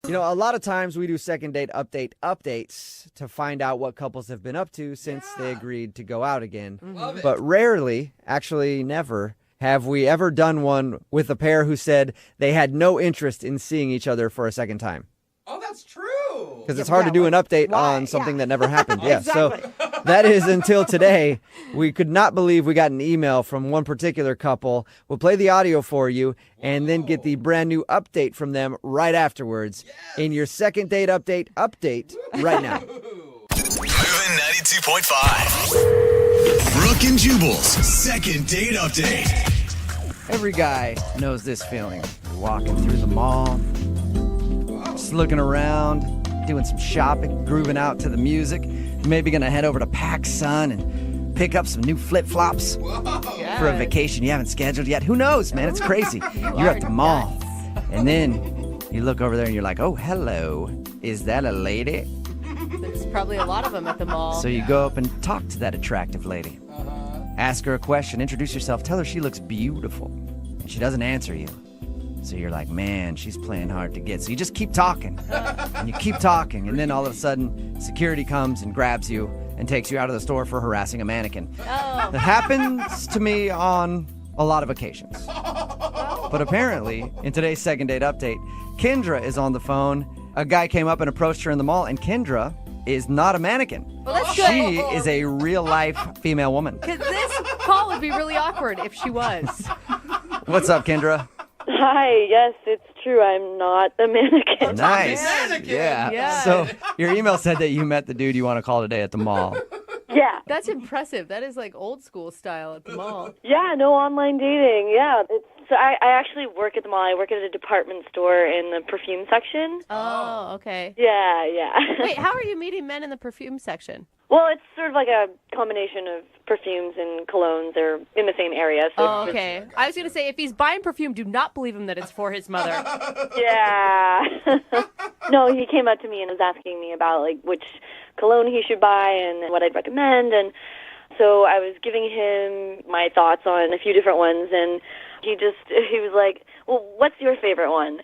You know, a lot of times we do second date updates to find out what couples have been up to since they agreed to go out again. Love it. But rarely, actually never, have we ever done one with a pair who said they had no interest in seeing each other for a second time. Oh, that's true. Because it's hard to do an update on something that never happened. Yeah, Exactly. so that is until today. We could not believe we got an email from one particular couple. We'll play the audio for you and then get the brand new update from them right afterwards in your second date update right now. Moving 92.5. Brooke and Jubal's second date update. Every guy knows this feeling. You're walking through the mall, just looking around, doing some shopping, grooving out to the music. Maybe gonna head over to PacSun and pick up some new flip-flops for a vacation you haven't scheduled yet. Who knows, man? It's crazy. You're at the mall, and then you look over there and you're like, oh, hello. Is that a lady? There's probably a lot of them at the mall. So you go up and talk to that attractive lady. Ask her a question, introduce yourself, tell her she looks beautiful. And she doesn't answer you. So you're like, man, she's playing hard to get. So you just keep talking, and you keep talking, and then all of a sudden, security comes and grabs you and takes you out of the store for harassing a mannequin. Oh. That happens to me on a lot of occasions. But apparently, in today's second date update, Kendra is on the phone. A guy came up and approached her in the mall, and Kendra is not a mannequin. Well, that's good. She is a real-life female woman. Because this call would be really awkward if she was. What's up, Kendra? Hi, yes, it's true. I'm not a mannequin. Nice. mannequin. Yeah. Yeah. So your email said that you met the dude you want to call today at the mall. Yeah. That's impressive. That is like old school style at the mall. Yeah, no online dating. Yeah. So I actually work at the mall. I work at a department store in the perfume section. Oh, okay. Yeah, yeah. Wait, how are you meeting men in the perfume section? Well, it's sort of like a combination of perfumes and colognes. They're in the same area. So Oh, okay. I was going to say, if he's buying perfume, do not believe him that it's for his mother. Yeah. No, he came up to me and was asking me about like which cologne he should buy and what I'd recommend. And so I was giving him my thoughts on a few different ones, and he was like, well, what's your favorite one?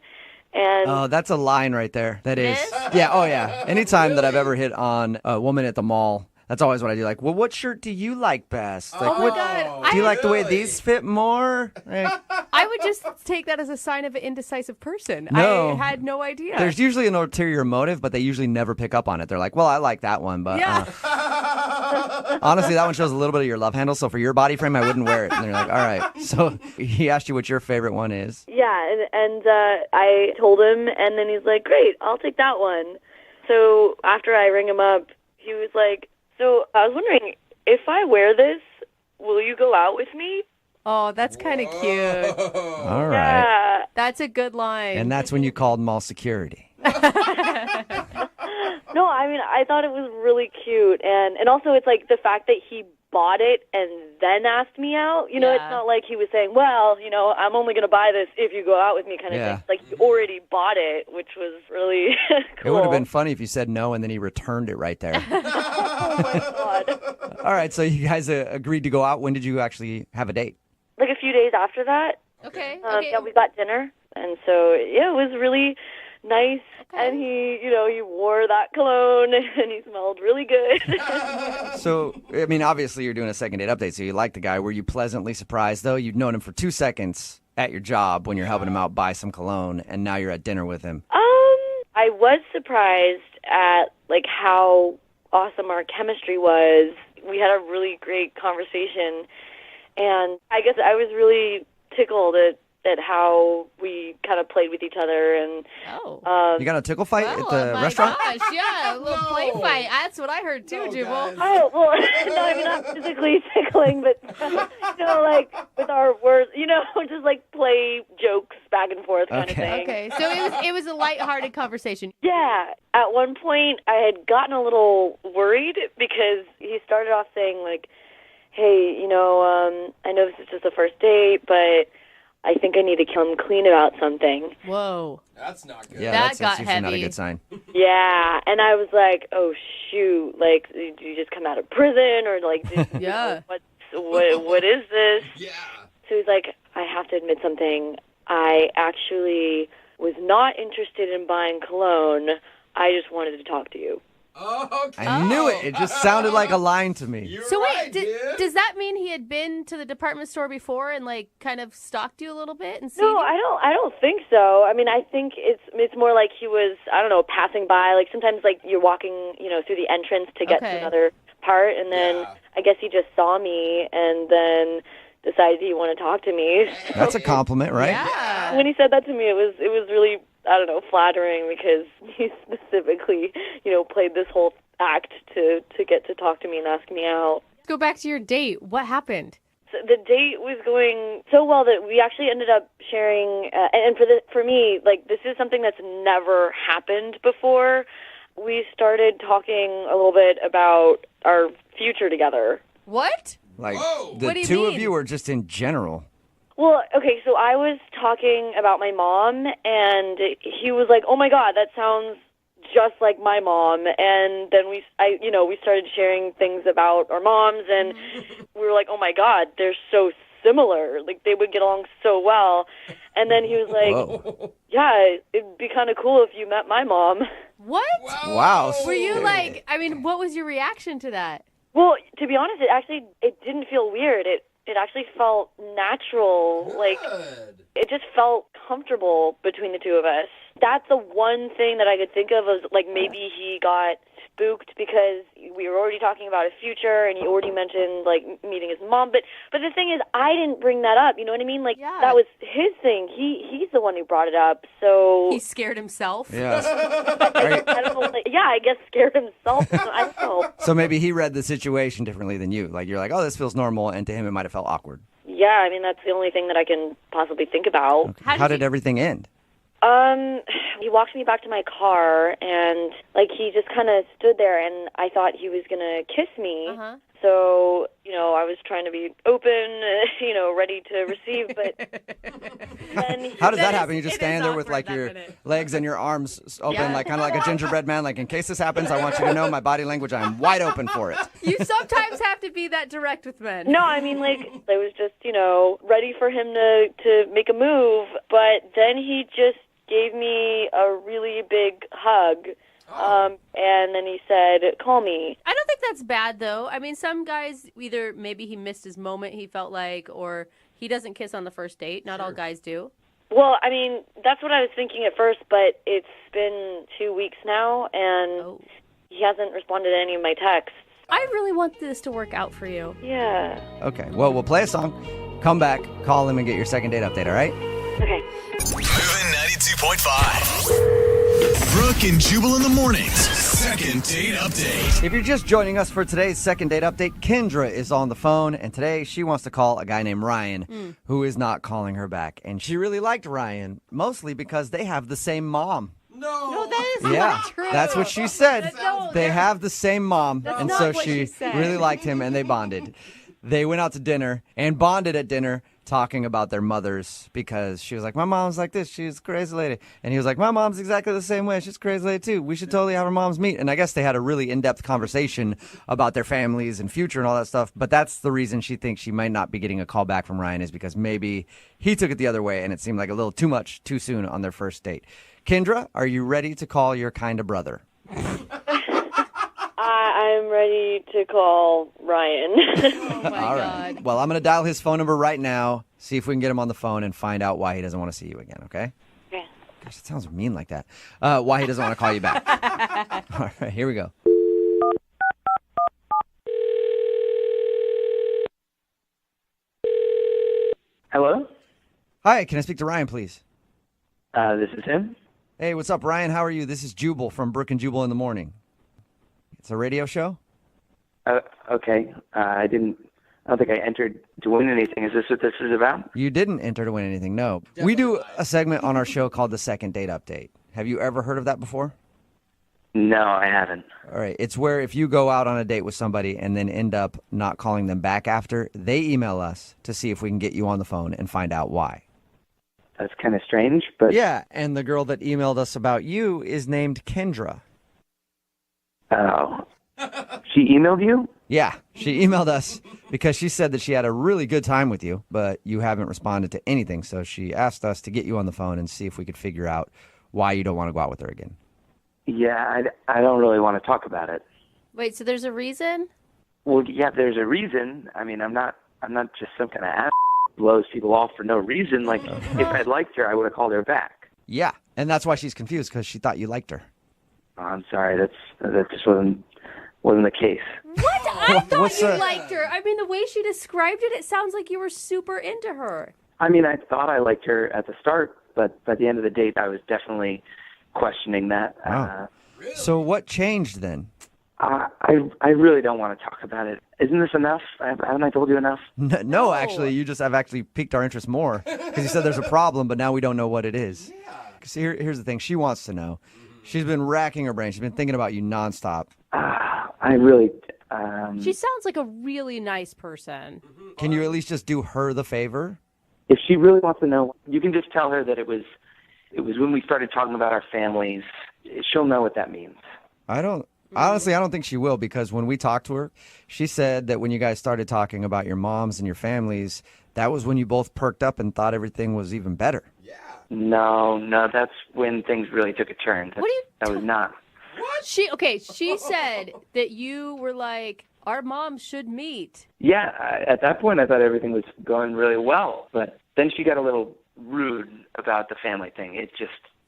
And Oh, that's a line right there. That is. Is? Yeah, oh yeah. Anytime that I've ever hit on a woman at the mall, that's always what I do. Like, well, what shirt do you like best? Like, Oh, my what, God. do you like the way Really? these fit more? Like, I would just take that as a sign of an indecisive person. No. I had no idea. there's usually an ulterior motive, but they usually never pick up on it. They're like, well, I like that one, but Yeah. honestly, that one shows a little bit of your love handle. So for your body frame, I wouldn't wear it. And they're like, all right. So he asked you what your favorite one is. yeah, and I told him, and then he's like, great, I'll take that one. So after I ring him up, he was like, so I was wondering, if I wear this, will you go out with me? Oh, that's kind of cute. All right. Yeah. That's a good line. And that's when you called mall security. No, I mean, I thought it was really cute. And also it's like the fact that he bought it and then asked me out. You know, Yeah. it's not like he was saying, well, you know, I'm only going to buy this if you go out with me kind of Yeah. thing. Like he already bought it, which was really cool. It would have been funny if you said no and then he returned it right there. Oh, my God. All right, so you guys agreed to go out. When did you actually have a date? Like a few days after that, Okay. yeah, we got dinner. And so, yeah, it was really nice. Okay. And he wore that cologne and he smelled really good. So, I mean, obviously you're doing a second date update, so you like the guy. Were you pleasantly surprised, though? You'd known him for 2 seconds at your job when you're helping him out buy some cologne, and now you're at dinner with him. I was surprised at like how awesome our chemistry was. We had a really great conversation, and I guess I was really tickled at how we kind of played with each other. And Oh. You got a tickle fight at the my restaurant? gosh, yeah, a little play fight. That's what I heard too, Jubal. guys. oh well, no, I mean not physically tickling, but like with our words, just like play jokes back and forth kind of thing. Okay, so it was a lighthearted conversation. Yeah. At one point, I had gotten a little worried because he started off saying, like, hey, I know this is just the first date, but I think I need to come clean about something. Whoa. That's not good. Yeah, That that's got usually not a heavy. good sign. Yeah. And I was like, oh, shoot. Like, did you just come out of prison? Or, like, Yeah. What is this? Yeah. So he's like, I have to admit something. I actually was not interested in buying cologne. I just wanted to talk to you. Oh, okay. I knew it. It just sounded like a line to me. You're So right, wait, dude. does that mean he had been to the department store before and like kind of stalked you a little bit and seen No, you? I don't think so. I mean, I think it's more like he was, I don't know, passing by. Like sometimes like you're walking, through the entrance to get to another part, and then Yeah. I guess he just saw me and then decided he wanted to talk to me. That's a compliment, right? Yeah. When he said that to me, it was really, I don't know, flattering because he specifically, played this whole act to get to talk to me and ask me out. Let's go back to your date. What happened? So the date was going so well that we actually ended up sharing, and for me, like, this is something that's never happened before. We started talking a little bit about our future together. What? Like, Whoa. the What do you two of mean? you or just in general? Well, okay, so I was talking about my mom, and he was like, "Oh my God, that sounds just like my mom." And then we started sharing things about our moms, and we were like, "Oh my God, they're so similar. Like they would get along so well." And then he was like, Whoa. "Yeah, it'd be kind of cool if you met my mom." What? Wow. Were you Scary. like, I mean, what was your reaction to that? Well, to be honest, it didn't feel weird. It actually felt natural. Like Good. it just felt comfortable between the two of us. That's the one thing that I could think of as like maybe he got spooked because we were already talking about a future and he already mentioned like meeting his mom. But the thing is, I didn't bring that up. You know what I mean? Like Yeah. that was his thing. He's the one who brought it up. So He scared himself. Yeah. I don't know. Like, yeah, I guess scared himself. I don't know. So maybe he read the situation differently than you. Like, you're like, oh, this feels normal, and to him it might have felt awkward. Yeah, I mean that's the only thing that I can possibly think about. How did everything end? He walked me back to my car, and like he just kind of stood there, and I thought he was gonna kiss me. Uh-huh. So I was trying to be open, ready to receive, but then How does that That is- happen? You just it stand is there with awkward, like that your minute. legs and your arms open, Yeah. like kind of like a gingerbread man. Like, in case this happens, I want you to know my body language. I am wide open for it. You sometimes have to be that direct with men. no, I mean like I was just ready for him to make a move, but then he just gave me a really big hug. And then he said, "Call me." I don't think that's bad, though. I mean, some guys, either maybe he missed his moment, he felt like, or he doesn't kiss on the first date. Not all guys do. Well, I mean, that's what I was thinking at first, but it's been 2 weeks now, and Oh. he hasn't responded to any of my texts. I really want this to work out for you. Yeah. Okay, well, we'll play a song, come back, call him, and get your second date update, all right? Okay. Moving 92.5. Brooke and Jubal in the mornings. Second date update. If you're just joining us for today's second date update, Kendra is on the phone, and today she wants to call a guy named Ryan, who is not calling her back. And she really liked Ryan, mostly because they have the same mom. No. That is Yeah, not true. that's what she said. No, They they're- have the same mom, That's and not so what she said. really liked him, and they bonded. They went out to dinner and bonded at dinner, talking about their mothers, because she was like, my mom's like this, she's a crazy lady. And he was like, my mom's exactly the same way, she's a crazy lady too. We should totally have our moms meet. And I guess they had a really in-depth conversation about their families and future and all that stuff. But that's the reason she thinks she might not be getting a call back from Ryan, is because maybe he took it the other way and it seemed like a little too much too soon on their first date. Kendra, are you ready to call your kind of brother? I'm ready to call Ryan. Oh, my All God. right. Well, I'm going to dial his phone number right now, see if we can get him on the phone and find out why he doesn't want to see you again, okay? Okay. Gosh, it sounds mean like that. Why he doesn't want to call you back. All right, here we go. Hello? Hi, can I speak to Ryan, please? This is him. Hey, what's up, Ryan? How are you? This is Jubal from Brooke and Jubal in the Morning. It's a radio show? Okay. I don't think I entered to win anything. Is this what this is about? You didn't enter to win anything, no. We do a segment on our show called the Second Date Update. Have you ever heard of that before? No, I haven't. All right. It's where if you go out on a date with somebody and then end up not calling them back after, they email us to see if we can get you on the phone and find out why. That's kind of strange, but Yeah, and the girl that emailed us about you is named Kendra. oh, she emailed you? Yeah, she emailed us because she said that she had a really good time with you, but you haven't responded to anything. So she asked us to get you on the phone and see if we could figure out why you don't want to go out with her again. Yeah, I don't really want to talk about it. Wait, so there's a reason? Well, yeah, there's a reason. I mean, I'm not just some kind of ass who blows people off for no reason. Like, if I'd liked her, I would have called her back. Yeah, and that's why she's confused, because she thought you liked her. Oh, I'm sorry, that just wasn't the case. What? I thought What's you that? liked her. I mean, the way she described it, it sounds like you were super into her. I mean, I thought I liked her at the start, but by the end of the date, I was definitely questioning that. Wow. So what changed then? I really don't want to talk about it. Isn't this enough? Haven't I told you enough? No, actually, you just have actually piqued our interest more, because you said there's a problem, but now we don't know what it is. Because here's the thing. She wants to know. She's been racking her brain. She's been thinking about you nonstop. I really... She sounds like a really nice person. Can you at least just do her the favor? If she really wants to know, you can just tell her that it was when we started talking about our families. She'll know what that means. Honestly, I don't think she will, because when we talked to her, she said that when you guys started talking about your moms and your families, that was when you both perked up and thought everything was even better. No, that's when things really took a turn. That was not. She said that you were like, our moms should meet. Yeah, at that point I thought everything was going really well, but then she got a little rude about the family thing.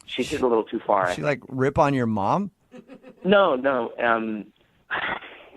She did a little too far. She like rip on your mom? No.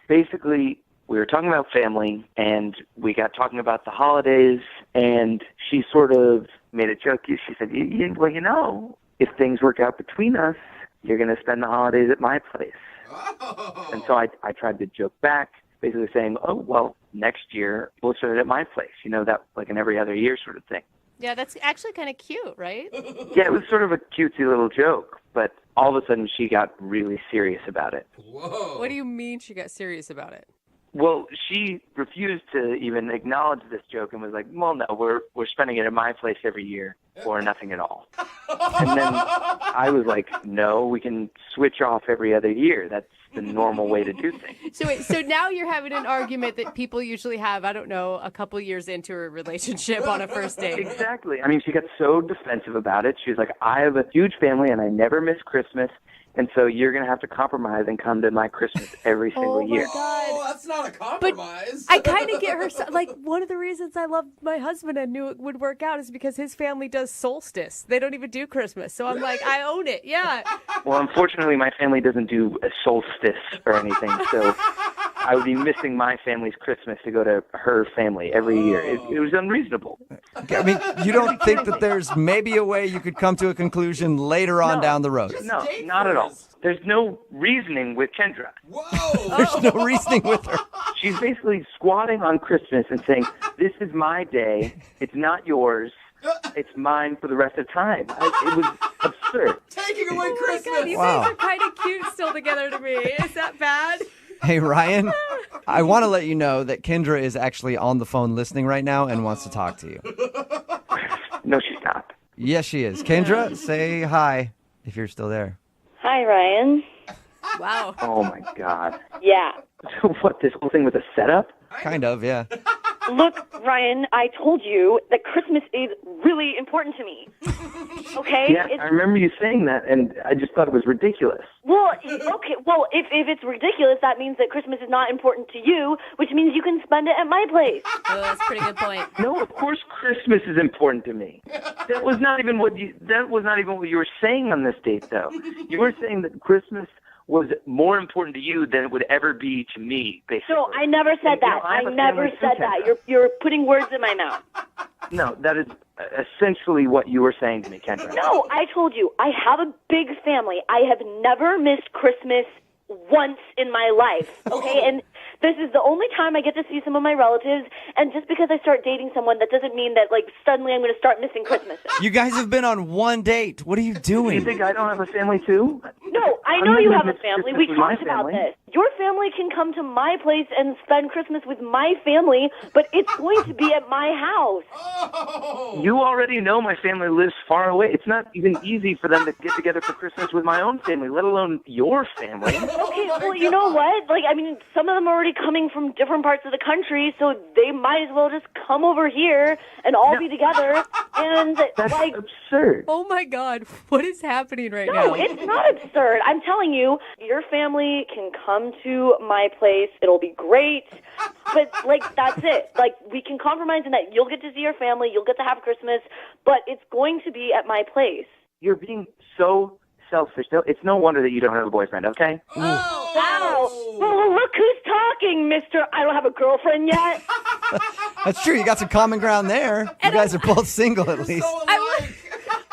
Basically, we were talking about family, and we got talking about the holidays, and she sort of made a joke. She said, well, if things work out between us, you're going to spend the holidays at my place. Oh. And so I tried to joke back, basically saying, oh, well, next year we'll spend it at my place. That like an every other year sort of thing. Yeah, that's actually kind of cute, right? Yeah, it was sort of a cutesy little joke, but all of a sudden she got really serious about it. Whoa. What do you mean she got serious about it? Well, she refused to even acknowledge this joke and was like, well, no, we're spending it at my place every year or nothing at all. And then I was like, no, we can switch off every other year. That's the normal way to do things. So now you're having an argument that people usually have, I don't know, a couple years into a relationship on a first date. Exactly. I mean, she got so defensive about it. She was like, I have a huge family and I never miss Christmas. And so you're going to have to compromise and come to my Christmas every single year. Oh, that's not a compromise. But I kind of get her. Like, one of the reasons I love my husband and knew it would work out is because his family does solstice. They don't even do Christmas. So I'm like, I own it. Yeah. Well, unfortunately, my family doesn't do a solstice or anything. So I would be missing my family's Christmas to go to her family every year. It was unreasonable. I mean, you don't think that there's maybe a way you could come to a conclusion later on down the road? No, not at all. There's no reasoning with Kendra. Whoa. There's no reasoning with her. She's basically squatting on Christmas and saying, this is my day. It's not yours. It's mine for the rest of time. It was absurd. Taking away Oh my Christmas. God, you Wow. guys are kind of cute still together to me. Is that bad? Hey, Ryan, I want to let you know that Kendra is actually on the phone listening right now and wants to talk to you. No, she's not. Yes, she is. Kendra, say hi if you're still there. Hi, Ryan. Wow. Oh, my God. Yeah. What, this whole thing was a setup? Kind of, yeah. Look, Ryan, I told you that Christmas is really important to me. Okay? Yeah, I remember you saying that, and I just thought it was ridiculous. Well, okay. Well, if it's ridiculous, that means that Christmas is not important to you, which means you can spend it at my place. Oh, that's a pretty good point. No, of course Christmas is important to me. That was not even what you were saying on this date, though. You were saying that Christmas was more important to you than it would ever be to me, basically. No, I never said that. I have a I never family said too, that. Kendra. You're putting words in my mouth. No, that is essentially what you were saying to me, Kendra. No, I told you, I have a big family. I have never missed Christmas once in my life, okay? And this is the only time I get to see some of my relatives, and just because I start dating someone, that doesn't mean that, like, suddenly I'm going to start missing Christmas. You guys have been on one date. What are you You doing? think I don't have a family, too? No, I I'm know not you gonna have a miss family. Christmas We with my talked about family. this. your family can come to my place and spend Christmas with my family, but it's going to be at my house. Oh. You already know my family lives far away. It's not even easy for them to get together for Christmas with my own family, let alone your family. Okay, well, you know what? Like, I mean, some of them are already coming from different parts of the country, so they might as well just come over here and all be together. And, That's like, absurd. Oh my God, what is happening right no, now? it's not absurd. I'm telling you, your family can come to my place. It'll be great. But, like, that's it. Like, we can compromise in that you'll get to see your family, you'll get to have Christmas, but it's going to be at my place. You're being so selfish. It's no wonder that you don't have a boyfriend, okay? Wow. Well, look who's talking, mister. I don't have a girlfriend yet. That's true. You got some common ground there. You guys are both single at least. So I alike.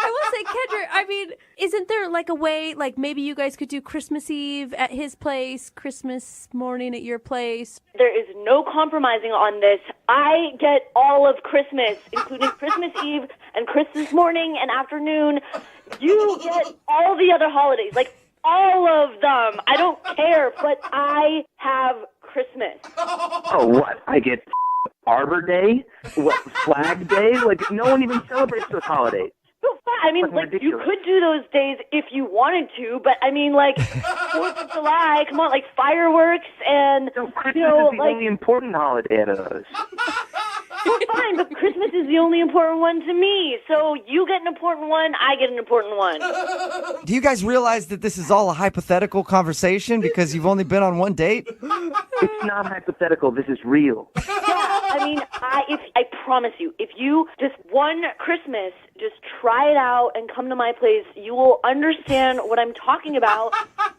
will say, Kendra, I mean, isn't there like a way, like maybe you guys could do Christmas Eve at his place, Christmas morning at your place? There is no compromising on this. I get all of Christmas, including Christmas Eve and Christmas morning and afternoon. You get all the other holidays, like all of them. I don't care, but I have Christmas. Oh, what? I get Arbor Day? What, Flag Day? Like, no one even celebrates those holidays. I mean, Fucking like, you ridiculous. could do those days if you wanted to, but I mean, like, 4th of July, come on, like, fireworks and, No, Christmas you know, is the like, only important holiday out of those. well, fine, but Christmas is the only important one to me. So you get an important one, I get an important one. Do you guys realize that this is all a hypothetical conversation because you've only been on one date? It's not hypothetical. This is real. Yeah, I mean, I promise you, if you just one Christmas, just try it out and come to my place, you will understand what I'm talking about.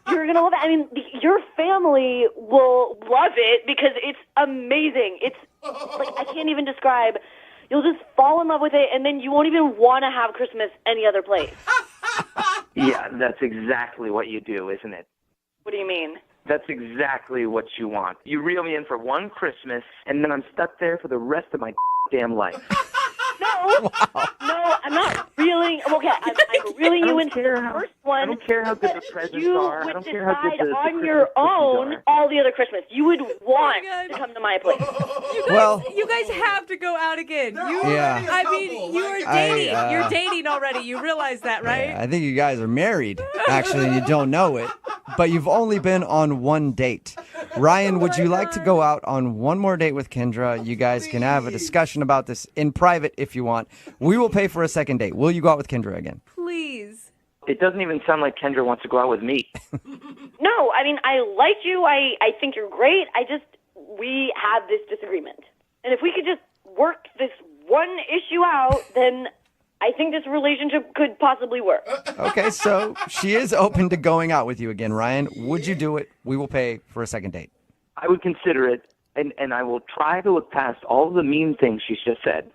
You're going to love it. I mean, your family will love it because it's amazing. It's like, I can't even describe. You'll just fall in love with it, and then you won't even want to have Christmas any other place. Yeah, that's exactly what you do, isn't it? What do you mean? That's exactly what you want. You reel me in for one Christmas, and then I'm stuck there for the rest of my damn life. No, no, I'm not reeling. Okay, I'm reeling you into the first one. I don't care how good the presents you are. I would don't care how good decide the on Christmas your cookies own are. all the other Christmas. You would want God. to come to my place. You guys have to go out again. You, Yeah. I mean, you are dating. You're dating already. You realize that, right? I think you guys are married. Actually, you don't know it, but you've only been on one date. Ryan, would you like to go out on one more date with Kendra? You guys can have a discussion about this in private if you want. We will pay for a second date. Will you go out with Kendra again? Please. It doesn't even sound like Kendra wants to go out with me. No, I mean, I like you. I think you're great. We have this disagreement. And if we could just work this one issue out, then I think this relationship could possibly work. Okay, so she is open to going out with you again, Ryan. Would you do it? We will pay for a second date. I would consider it, and I will try to look past all the mean things she's just said.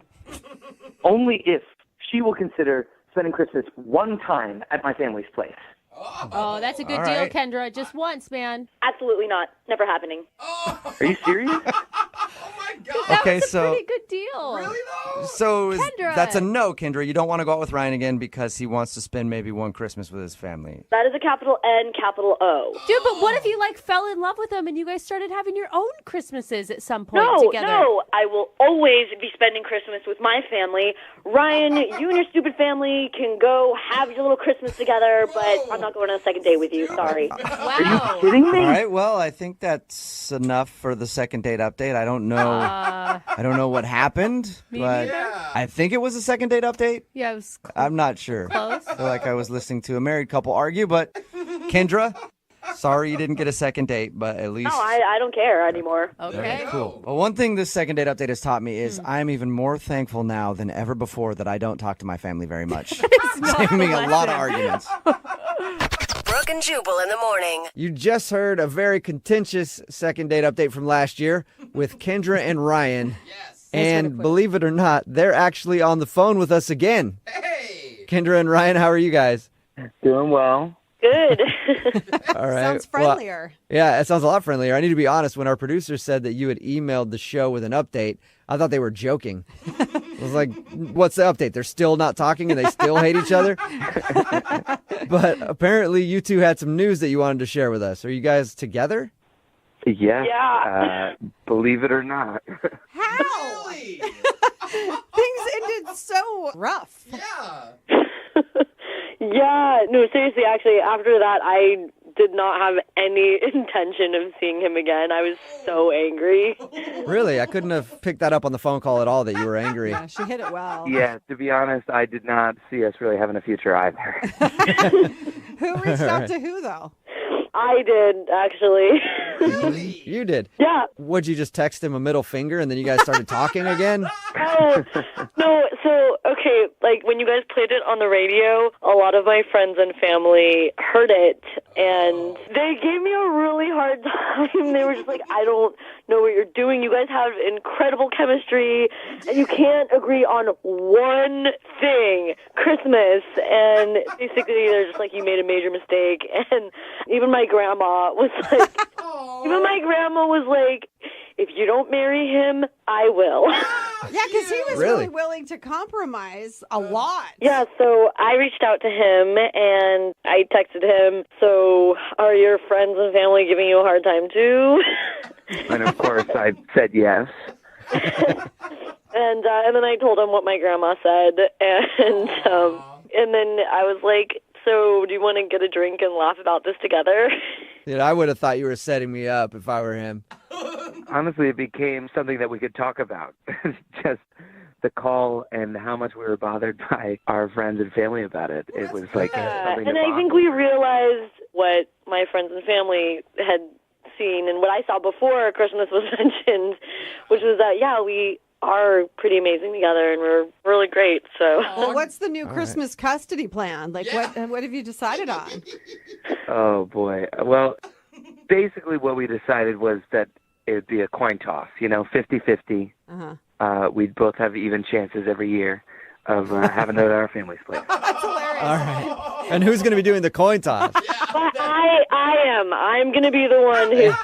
Only if she will consider spending Christmas one time at my family's place. Oh, that's a good All deal, right. Kendra. Just once, man. Absolutely not. Never happening. Are you serious? Oh my God. Okay, That's a so pretty good deal. Really though? Kendra. that's a no, Kendra. You don't want to go out with Ryan again because he wants to spend maybe one Christmas with his family. That is a capital N, capital O. Dude, but what if you like fell in love with him and you guys started having your own Christmases at some point No, together? no. I will always be spending Christmas with my family. Ryan, you and your stupid family can go have your little Christmas together, but I'm not going on a second date with you. Sorry. Wow. Kidding me? All right, well, I think that's enough for the second date update. I don't know. I don't know what happened, but neither. I think it was a second date update. Yeah, it was I'm not sure. close. I feel like I was listening to a married couple argue, but Kendra, sorry you didn't get a second date, but at least. No, I don't care anymore. Okay. Cool. Well, one thing this second date update has taught me is I'm even more thankful now than ever before that I don't talk to my family very much. Saving me a lot of arguments. Brooke and Jubal in the morning. You just heard a very contentious second date update from last year with Kendra and Ryan. Yes. And believe it or not, they're actually on the phone with us again. Hey. Kendra and Ryan, how are you guys? Doing well. Good. All right. Sounds Well, friendlier. yeah, it sounds a lot friendlier. I need to be honest. When our producer said that you had emailed the show with an update, I thought they were joking. I was like, what's the update? They're still not talking and they still hate each other? But apparently you two had some news that you wanted to share with us. Are you guys together? Yes. Yeah. Believe it or not. How? Really? Things ended so rough. Yeah. Yeah, no, seriously, actually, after that, I did not have any intention of seeing him again. I was so angry. Really? I couldn't have picked that up on the phone call at all that you were angry. Yeah, she hit it well. Yeah, to be honest, I did not see us really having a future either. Who reached out to who, though? I did, actually. You did? Yeah. Would you just text him a middle finger and then you guys started talking again? Oh, no, so, okay, like, when you guys played it on the radio, a lot of my friends and family heard it, and they gave me a really hard time. They were just like, I don't know what you're doing. You guys have incredible chemistry, and you can't agree on one thing, Christmas. And basically, they're just like, you made a major mistake. And even my grandma was like, if you don't marry him, I will. Yeah, because he was Really? really willing to compromise a lot. Yeah, so I reached out to him and I texted him, so are your friends and family giving you a hard time too? And of course, I said yes. And then I told him what my grandma said, and then I was like, so do you want to get a drink and laugh about this together? Dude, I would have thought you were setting me up if I were him. Honestly, it became something that we could talk about. Just the call and how much we were bothered by our friends and family about it. It was like something and to I think we realized what my friends and family had seen and what I saw before Christmas was mentioned, which was that, yeah, we are pretty amazing together and we're really great. So, Well, what's the new Christmas custody plan? Like, what have you decided on? Oh, boy. Well, basically what we decided was that it would be a coin toss, 50-50. Uh-huh. We'd both have even chances every year of having it at our family's place. That's hilarious. All right. And who's going to be doing the coin toss? but I am. I'm going to be the one who's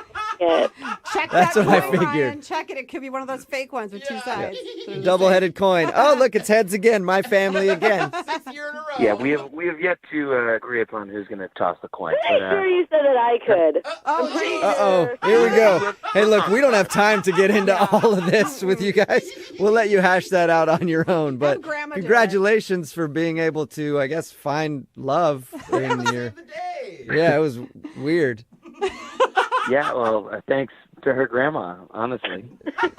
it. Check That's that what I coin, figured. Ryan. Check it. It could be one of those fake ones with two sides. Double-headed coin. Oh, look, it's heads again. My family again. 6th year in a row. Yeah, we have yet to agree upon who's going to toss the coin. I'm sure you said that I could. Oh, geez. Uh-oh. Here we go. Hey, look, we don't have time to get into all of this with you guys. We'll let you hash that out on your own. But Grandma do it. congratulations for being able to, I guess, find love in your... The day. Yeah, it was weird. Yeah, well, thanks to her grandma, honestly.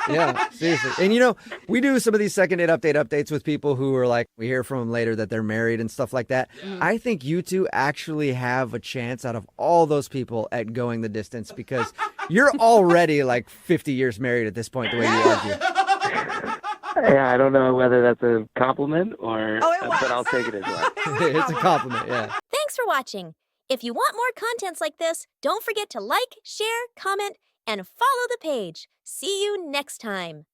Yeah, seriously. And we do some of these second date updates with people who are like, we hear from them later that they're married and stuff like that. I think you two actually have a chance out of all those people at going the distance because you're already like 50 years married at this point, the way you argue. Yeah, I don't know whether that's a compliment or, it was. but I'll take it as well. It's a compliment, yeah. Thanks for watching. If you want more contents like this, don't forget to like, share, comment, and follow the page. See you next time.